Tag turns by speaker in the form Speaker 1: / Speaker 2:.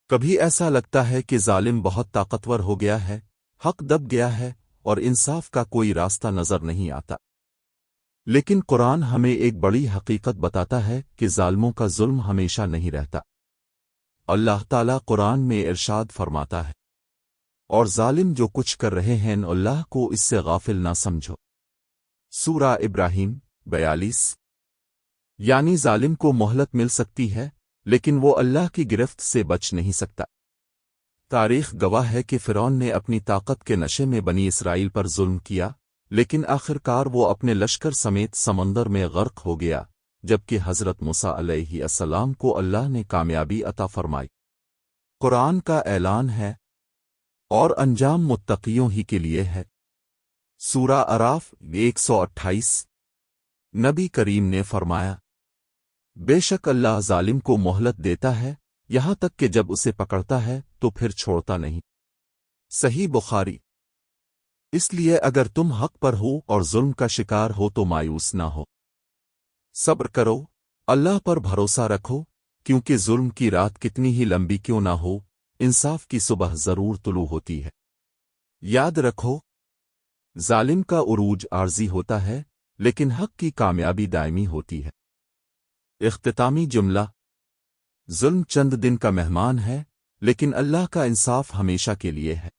Speaker 1: کبھی ایسا لگتا ہے کہ ظالم بہت طاقتور ہو گیا ہے، حق دب گیا ہے اور انصاف کا کوئی راستہ نظر نہیں آتا۔ لیکن قرآن ہمیں ایک بڑی حقیقت بتاتا ہے کہ ظالموں کا ظلم ہمیشہ نہیں رہتا۔ اللہ تعالیٰ قرآن میں ارشاد فرماتا ہے، اور ظالم جو کچھ کر رہے ہیں اللہ کو اس سے غافل نہ سمجھو۔ سورہ ابراہیم 42۔ یعنی ظالم کو مہلت مل سکتی ہے لیکن وہ اللہ کی گرفت سے بچ نہیں سکتا۔ تاریخ گواہ ہے کہ فرعون نے اپنی طاقت کے نشے میں بنی اسرائیل پر ظلم کیا، لیکن آخرکار وہ اپنے لشکر سمیت سمندر میں غرق ہو گیا، جبکہ حضرت موسیٰ علیہ السلام کو اللہ نے کامیابی عطا فرمائی۔ قرآن کا اعلان ہے، اور انجام متقیوں ہی کے لیے ہے۔ سورہ اعراف 128۔ نبی کریم نے فرمایا، بے شک اللہ ظالم کو مہلت دیتا ہے یہاں تک کہ جب اسے پکڑتا ہے تو پھر چھوڑتا نہیں۔ صحیح بخاری۔ اس لیے اگر تم حق پر ہو اور ظلم کا شکار ہو تو مایوس نہ ہو، صبر کرو، اللہ پر بھروسہ رکھو، کیونکہ ظلم کی رات کتنی ہی لمبی کیوں نہ ہو، انصاف کی صبح ضرور طلوع ہوتی ہے۔ یاد رکھو، ظالم کا عروج عارضی ہوتا ہے لیکن حق کی کامیابی دائمی ہوتی ہے۔ اختتامی جملہ، ظلم چند دن کا مہمان ہے لیکن اللہ کا انصاف ہمیشہ کے لیے ہے۔